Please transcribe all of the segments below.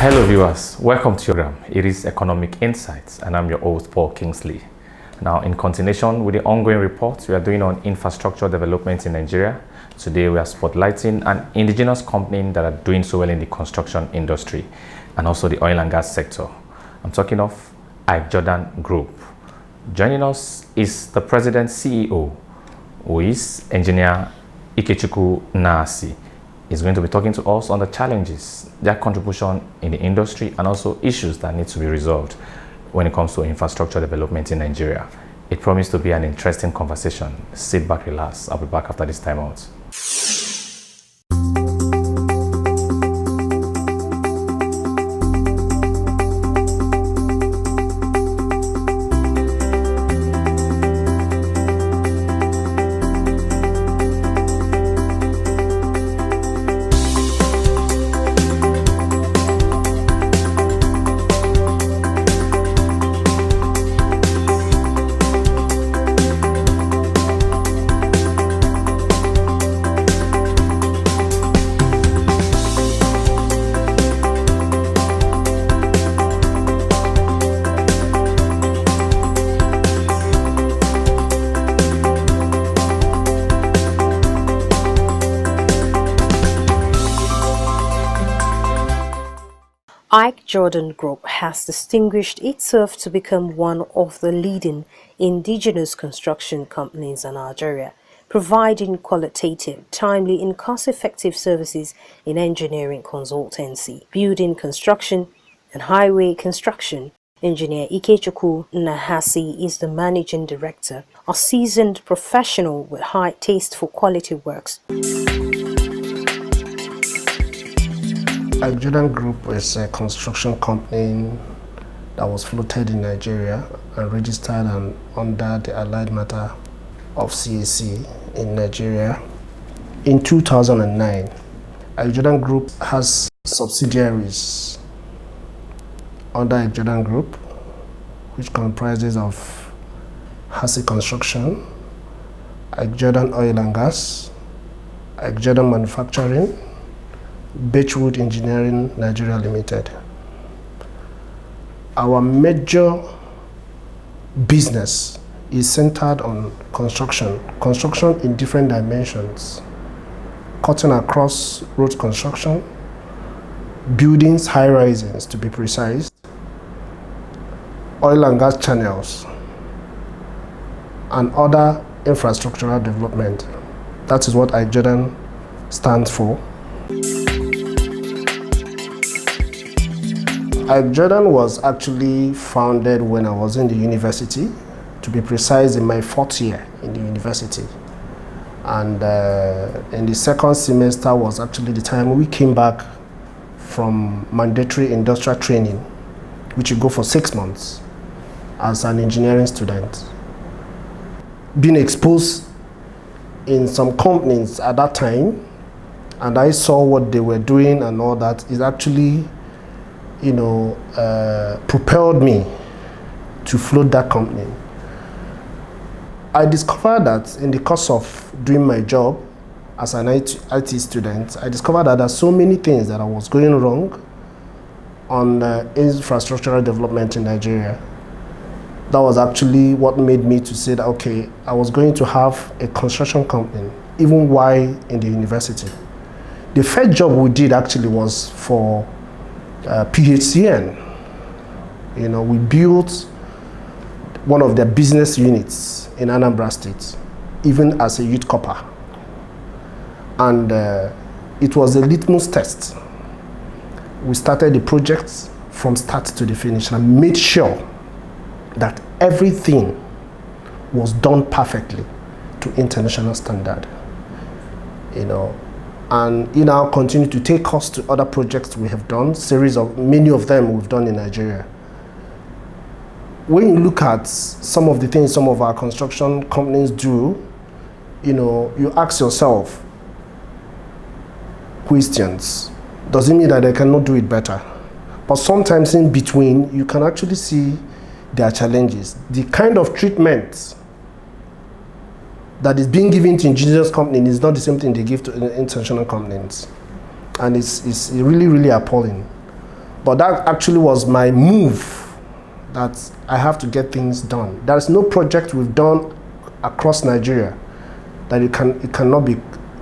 Hello viewers, welcome to your program. It is Economic Insights and I'm your host Paul Kingsley. Now in continuation with the ongoing reports we are doing on infrastructure development in Nigeria, today we are spotlighting an indigenous company that are doing so well in the construction industry and also the oil and gas sector. I'm talking of IykeJordan Group. Joining us is the President CEO, who is Engineer IykeJordan. He's going to be talking to us on the challenges, their contribution in the industry, and also issues that need to be resolved when it comes to infrastructure development in Nigeria. It promised to be an interesting conversation. Sit back, relax. I'll be back after this time out. IykeJordan Group has distinguished itself to become one of the leading indigenous construction companies in Nigeria, providing qualitative, timely and cost-effective services in engineering consultancy, building construction and highway construction. Engineer IykeJordan is the managing director, a seasoned professional with high taste for quality works. IykeJordan Group is a construction company that was floated in Nigeria and registered under the allied matter of CAC in Nigeria. In 2009, IykeJordan Group has subsidiaries under IykeJordan Group, which comprises of Hasi Construction, IykeJordan Oil and Gas, IykeJordan Manufacturing, Beechwood Engineering Nigeria Limited. Our major business is centered on construction in different dimensions, cutting across road construction, buildings, high-rises to be precise, oil and gas channels, and other infrastructural development. That is what IykeJordan stands for. IykeJordan was actually founded when I was in the university, to be precise in my 4th year in the university. And in the 2nd semester was actually the time we came back from mandatory industrial training, which you go for 6 months as an engineering student. Being exposed in some companies at that time, and I saw what they were doing and all that, is actually propelled me to float that company. I discovered that in the course of doing my job as an IT student, I discovered that there are so many things that I was going wrong on infrastructural development in Nigeria. That was actually what made me to say that, okay, I was going to have a construction company, even while in the university. The first job we did actually was for PHCN. We built one of their business units in Anambra State, even as a youth corps. And it was a litmus test. We started the project from start to the finish and made sure that everything was done perfectly to international standard. And now continue to take us to other projects we have done, many of them we've done in Nigeria. When you look at some of the things some of our construction companies do, you ask yourself questions. Does it mean that they cannot do it better? But sometimes in between, you can actually see their challenges. The kind of treatment that is being given to indigenous companies is not the same thing they give to international companies. And it's really, really appalling. But that actually was my move, that I have to get things done. There is no project we've done across Nigeria that it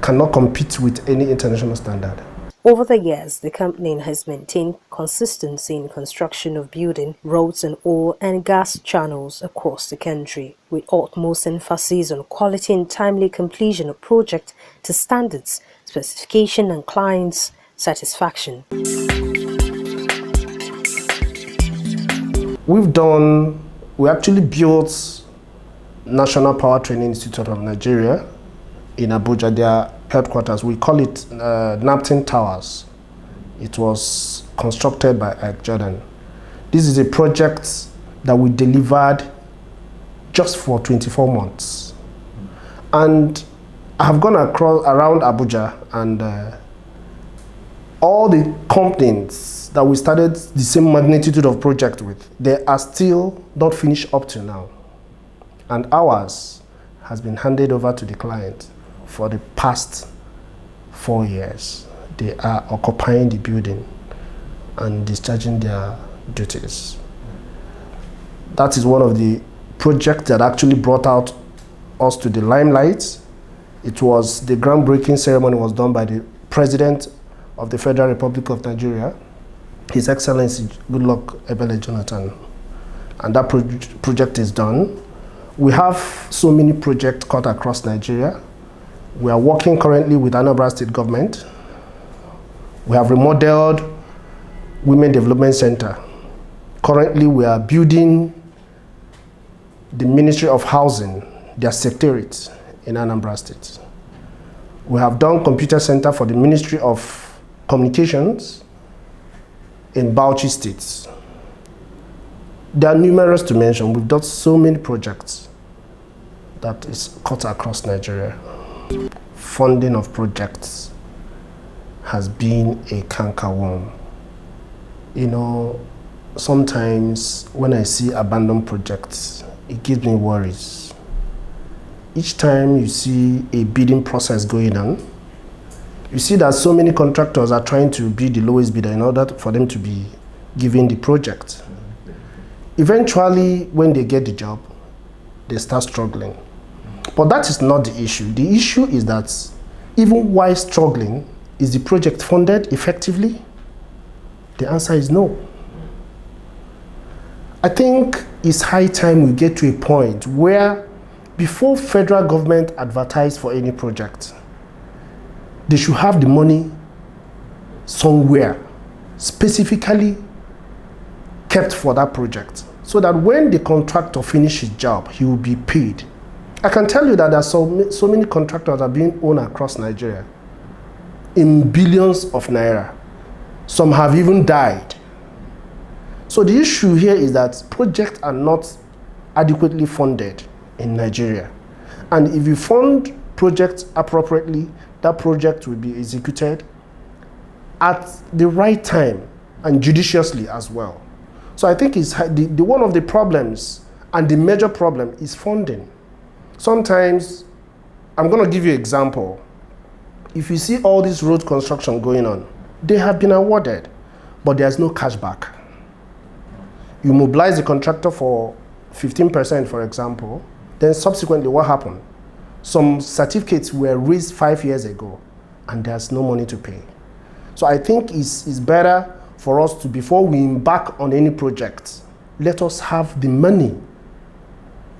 cannot compete with any international standard. Over the years, the company has maintained consistency in construction of building, roads and oil and gas channels across the country, with utmost emphasis on quality and timely completion of projects to standards, specification and clients' satisfaction. We actually built National Power Training Institute of Nigeria in Abuja, their headquarters. We call it Napton Towers. It was constructed by IykeJordan. This is a project that we delivered just for 24 months. And I have gone around Abuja, and all the companies that we started the same magnitude of project with, they are still not finished up to now. And ours has been handed over to the client for the past 4 years. They are occupying the building and discharging their duties. That is one of the projects that actually brought out us to the limelight. It was the groundbreaking ceremony was done by the President of the Federal Republic of Nigeria, His Excellency Goodluck Ebele Jonathan. And that project is done. We have so many projects cut across Nigeria. We are working currently with Anambra State government. We have remodeled Women Development Center. Currently, we are building the Ministry of Housing, their secretariat in Anambra State. We have done computer center for the Ministry of Communications in Bauchi State. There are numerous to mention. We've done so many projects that is cut across Nigeria. Funding of projects has been a cankerworm. You know, sometimes when I see abandoned projects, it gives me worries. Each time you see a bidding process going on, you see that so many contractors are trying to be the lowest bidder in order for them to be given the project. Eventually, when they get the job, they start struggling. But that is not the issue. The issue is that even while struggling, is the project funded effectively? The answer is no. I think it's high time we get to a point where before federal government advertise for any project, they should have the money somewhere specifically kept for that project, so that when the contractor finishes his job, he will be paid. I can tell you that there are so many contractors are being owned across Nigeria in billions of naira. Some have even died. So the issue here is that projects are not adequately funded in Nigeria. And if you fund projects appropriately, that project will be executed at the right time and judiciously as well. So I think it's the one of the problems, and the major problem, is funding. Sometimes, I'm going to give you an example. If you see all this road construction going on, they have been awarded, but there's no cash back. You mobilize the contractor for 15%, for example, then subsequently what happened? Some certificates were raised 5 years ago, and there's no money to pay. So I think it's better for us to, before we embark on any project, let us have the money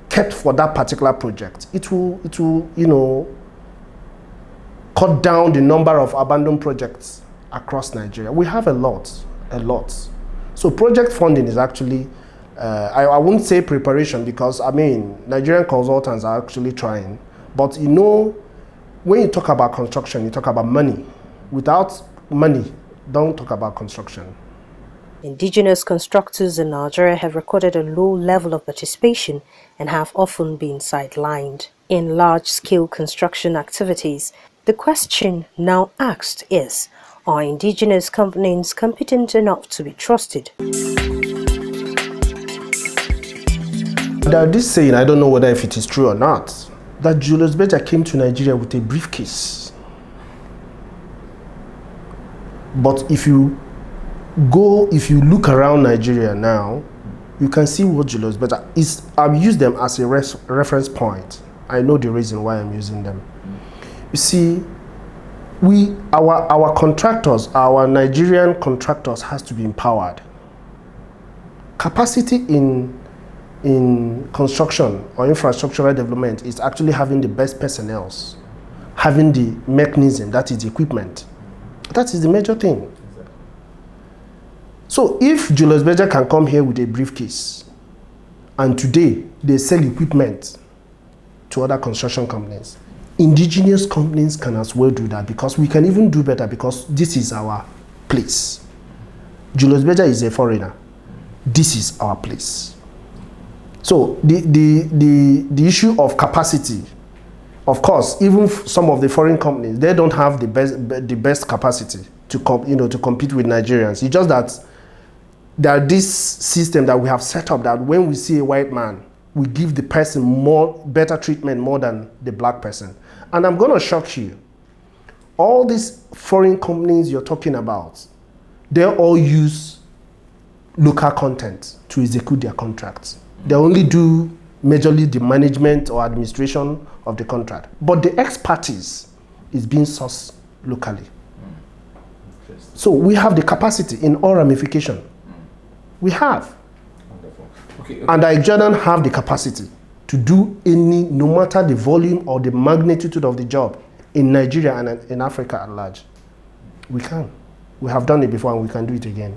kept for that particular project. It will, you know, cut down the number of abandoned projects across Nigeria. We have a lot. So project funding is actually, I wouldn't say preparation, because I mean, Nigerian consultants are actually trying. But you know, when you talk about construction, you talk about money. Without money, don't talk about construction. Indigenous constructors in Nigeria have recorded a low level of participation and have often been sidelined in large-scale construction activities. The question now asked is, are indigenous companies competent enough to be trusted? There's this saying, I don't know whether if it is true or not, that Julius Berger came to Nigeria with a briefcase. But if you if you look around Nigeria now, you can see what Julius Berger is. I've used them as a reference point. I know the reason why I'm using them. You see, our contractors, our Nigerian contractors has to be empowered. Capacity in construction or infrastructural development is actually having the best personnel, having the mechanism, that is the equipment. That is the major thing. So if Julius Berger can come here with a briefcase, and today they sell equipment to other construction companies, indigenous companies can as well do that, because we can even do better, because this is our place. Julius Berger is a foreigner. This is our place. So the issue of capacity, of course, even some of the foreign companies, they don't have the best capacity to compete with Nigerians. It's just that there this system that we have set up, that when we see a white man, we give the person better treatment more than the black person. And I'm going to shock you. All these foreign companies you're talking about, they all use local content to execute their contracts. They only do majorly the management or administration of the contract. But the expertise is being sourced locally. So we have the capacity in all ramifications. We have. Wonderful. Okay. And IykeJordan have the capacity to do no matter the volume or the magnitude of the job in Nigeria and in Africa at large. We can. We have done it before and we can do it again.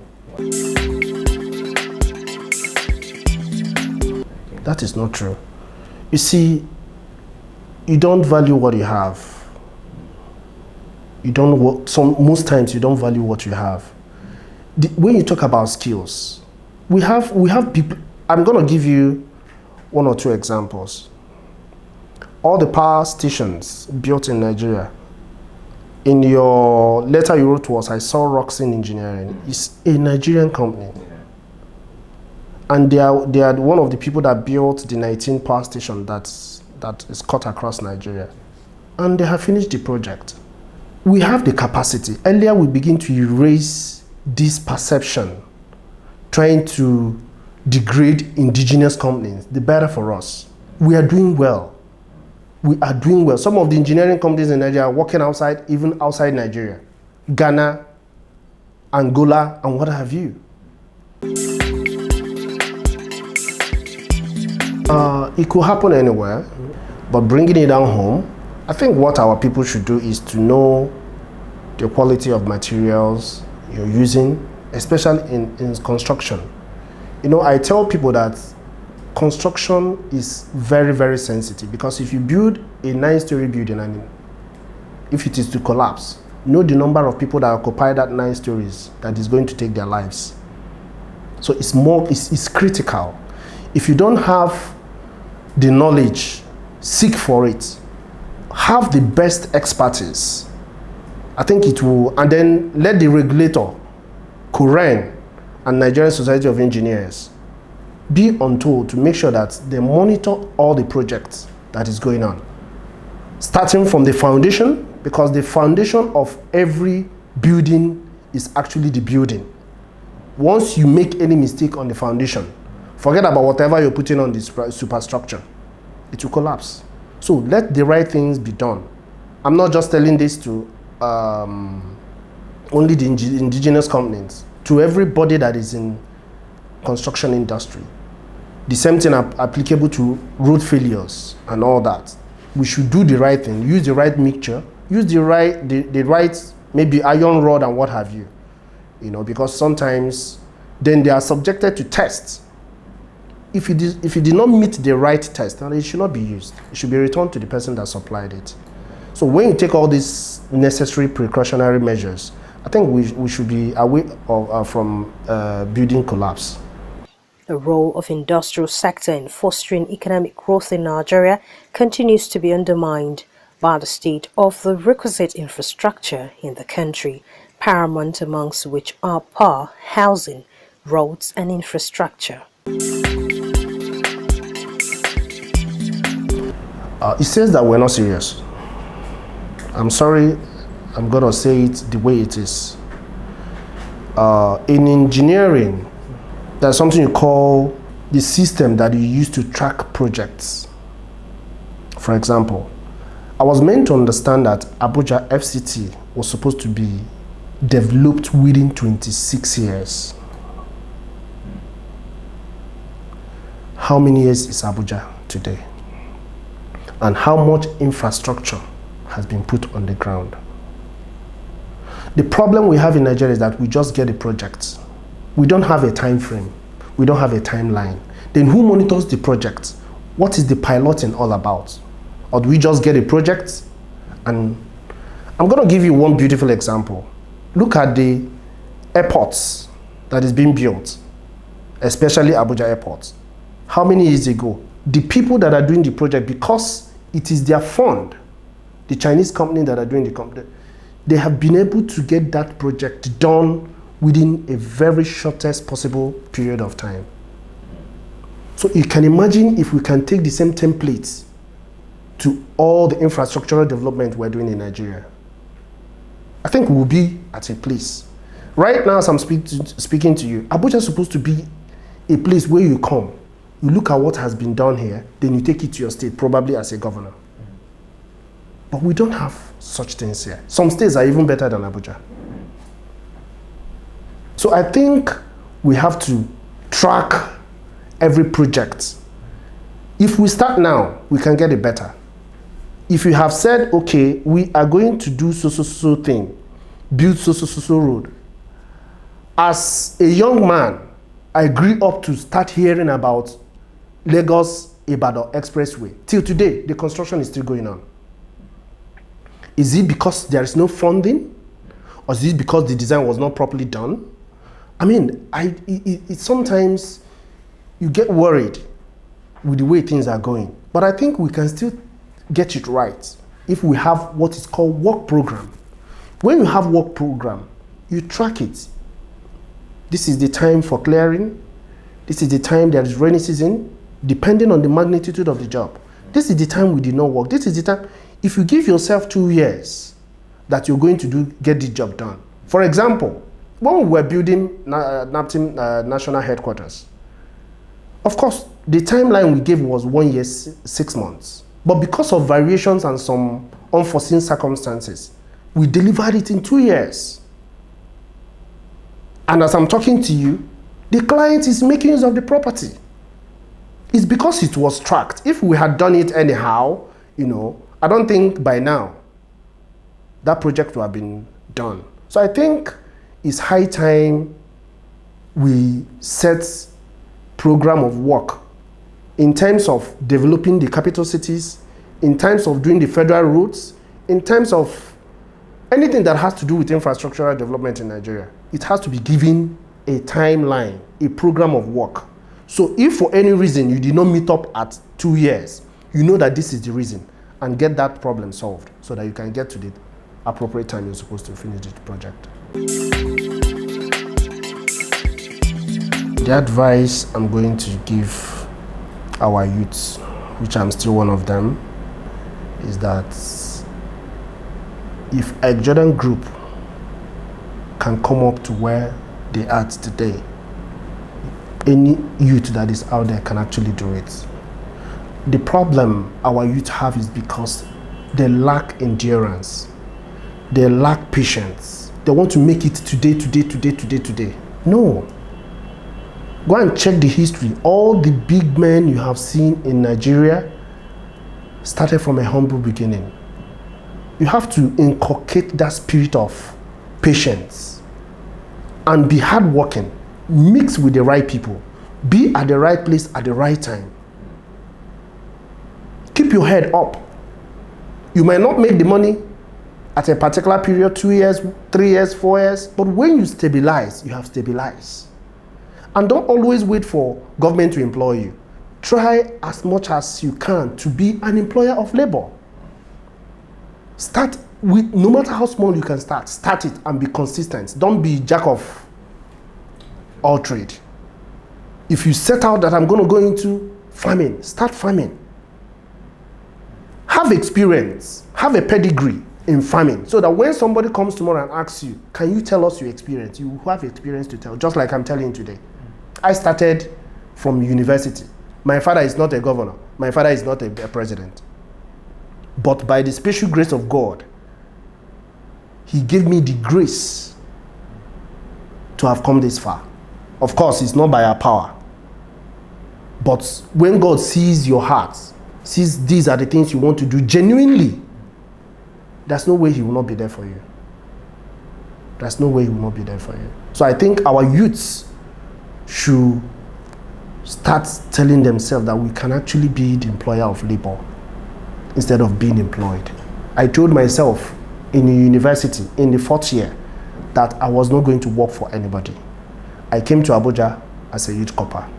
That is not true. You see, you don't value what you have. Most times you don't value what you have. When you talk about skills, we have people. I'm going to give you one or two examples. All the power stations built in Nigeria, in your letter you wrote to us, I saw Roxin Engineering. It's a Nigerian company. And they are one of the people that built the 19 power station that is cut across Nigeria. And they have finished the project. We have the capacity. Earlier we begin to erase this perception, trying to degrade indigenous companies. The better for us. We are doing well. We are doing well. Some of the engineering companies in Nigeria are working outside, even outside Nigeria. Ghana, Angola, and what have you. It could happen anywhere, but bringing it down home, I think what our people should do is to know the quality of materials you're using, especially in construction. I tell people that construction is very, very sensitive, because if you build a 9-story building and if it is to collapse, know the number of people that occupy that 9 stories that is going to take their lives. So it's critical. If you don't have the knowledge, seek for it. Have the best expertise. I think it will, and then let the regulator, Quran, and Nigerian Society of Engineers be on tool to make sure that they monitor all the projects that is going on. Starting from the foundation, because the foundation of every building is actually the building. Once you make any mistake on the foundation, forget about whatever you're putting on this superstructure. It will collapse. So let the right things be done. I'm not just telling this to only the indigenous companies, to everybody that is in construction industry. The same thing applicable to road failures and all that. We should do the right thing, use the right mixture, use the right maybe iron rod and what have you. Because sometimes then they are subjected to tests. If it did not meet the right test, then it should not be used. It should be returned to the person that supplied it. So when you take all these necessary precautionary measures, I think we should be away from building collapse. The role of industrial sector in fostering economic growth in Nigeria continues to be undermined by the state of the requisite infrastructure in the country, paramount amongst which are power, housing, roads and infrastructure. It says that we're not serious. I'm sorry, I'm going to say it the way it is. In engineering, there's something you call the system that you use to track projects. For example, I was meant to understand that Abuja FCT was supposed to be developed within 26 years. How many years is Abuja today? And how much infrastructure has been put on the ground? The problem we have in Nigeria is that we just get a project. We don't have a time frame. We don't have a timeline. Then who monitors the project? What is the piloting all about? Or do we just get a project? And I'm going to give you one beautiful example. Look at the airports that is being built, especially Abuja Airport. How many years ago? The people that are doing the project, because it is their fund, the Chinese company that are doing the company, they have been able to get that project done within a very shortest possible period of time. So you can imagine if we can take the same templates to all the infrastructural development we're doing in Nigeria. I think we will be at a place. Right now, as I'm speaking to you, Abuja is supposed to be a place where you come, you look at what has been done here, then you take it to your state, probably as a governor. But we don't have such things here. Some states are even better than Abuja. So I think we have to track every project. If we start now, we can get it better. If you have said, okay, we are going to do so thing, build so road. As a young man, I grew up to start hearing about Lagos-Ibadan Expressway. Till today, the construction is still going on. Is it because there is no funding? Or is it because the design was not properly done? I mean, sometimes you get worried with the way things are going. But I think we can still get it right if we have what is called work program. When you have work program, you track it. This is the time for clearing. This is the time there is rainy season, depending on the magnitude of the job. This is the time we did not work. This is the time. If you give yourself 2 years that you're going to get the job done. For example, when we were building NAPTIM National Headquarters, of course, the timeline we gave was 1 year, 6 months. But because of variations and some unforeseen circumstances, we delivered it in 2 years. And as I'm talking to you, the client is making use of the property. It's because it was tracked. If we had done it anyhow, I don't think by now that project would have been done. So I think it's high time we set program of work in terms of developing the capital cities, in terms of doing the federal roads, in terms of anything that has to do with infrastructural development in Nigeria. It has to be given a timeline, a program of work. So if for any reason you did not meet up at 2 years, you know that this is the reason, and get that problem solved so that you can get to the appropriate time you're supposed to finish the project. The advice I'm going to give our youths, which I'm still one of them, is that if IykeJordan Group can come up to where they are today, any youth that is out there can actually do it. The problem our youth have is because they lack endurance. They lack patience. They want to make it today. No. Go and check the history. All the big men you have seen in Nigeria started from a humble beginning. You have to inculcate that spirit of patience and be hardworking. Mix with the right people. Be at the right place at the right time. Keep your head up. You might not make the money at a particular period, 2 years, 3 years, 4 years, but when you stabilize, you have stabilized. And don't always wait for government to employ you. Try as much as you can to be an employer of labor. Start with, no matter how small you can start it and be consistent. Don't be jack of all trade. If you set out that I'm going to go into farming, start farming. Have experience, have a pedigree, in farming, so that when somebody comes tomorrow and asks you, can you tell us your experience, you have experience to tell, just like I'm telling you today. I started from university. My father is not a governor. My father is not a president. But by the special grace of God, he gave me the grace to have come this far. Of course, it's not by our power. But when God sees your heart, sees these are the things you want to do genuinely, there's no way he will not be there for you. There's no way he will not be there for you. So I think our youths should start telling themselves that we can actually be the employer of labor instead of being employed. I told myself in university, in the 4th year, that I was not going to work for anybody. I came to Abuja as a youth corper.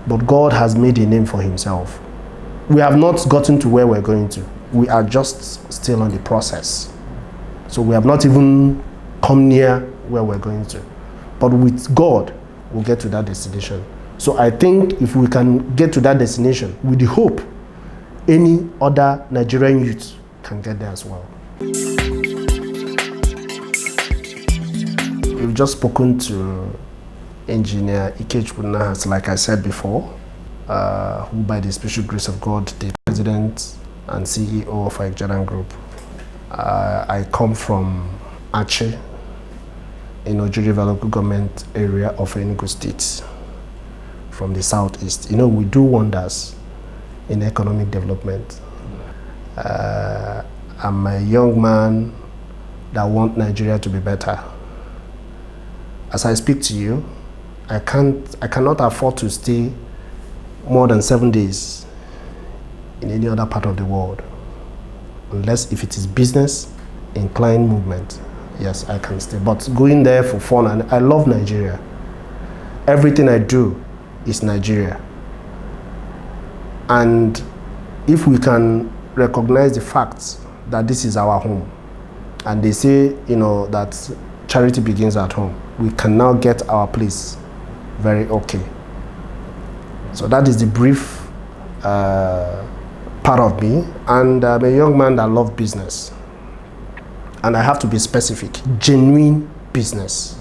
But God has made a name for himself. We have not gotten to where we're going to. We are just still on the process. So we have not even come near where we're going to. But with God, we'll get to that destination. So I think if we can get to that destination with the hope, any other Nigerian youth can get there as well. We've just spoken to Engineer IykeJordan, like I said before, who by the special grace of God, the President and CEO of IykeJordan Group. I come from Ache, in Ojiriva local government area of Enugu State, from the southeast. You know, we do wonders in economic development. I'm a young man that wants Nigeria to be better. As I speak to you, I cannot afford to stay more than 7 days in any other part of the world, unless if it is business inclined movement. Yes, I can stay, but going there for fun, and I love Nigeria. Everything I do is Nigeria. And if we can recognize the fact that this is our home, and they say, you know, that charity begins at home, we can now get our place very okay. So that is the brief part of me. And I'm a young man that loves business. And I have to be specific, genuine business.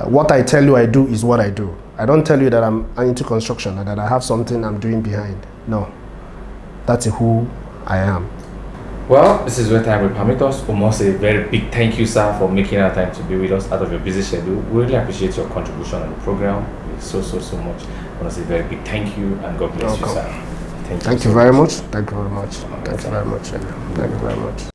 What I tell you I do is what I do. I don't tell you that I'm into construction and that I have something I'm doing behind. No, that's who I am. Well, this is where time will permit us. We must say a very big thank you, sir, for making our time to be with us out of your busy schedule. We really appreciate your contribution on the program. So much. I want to say a very big thank you, and God bless you, sir. Thank you very much. Thank you very much. Thank you very much. Thank you very much.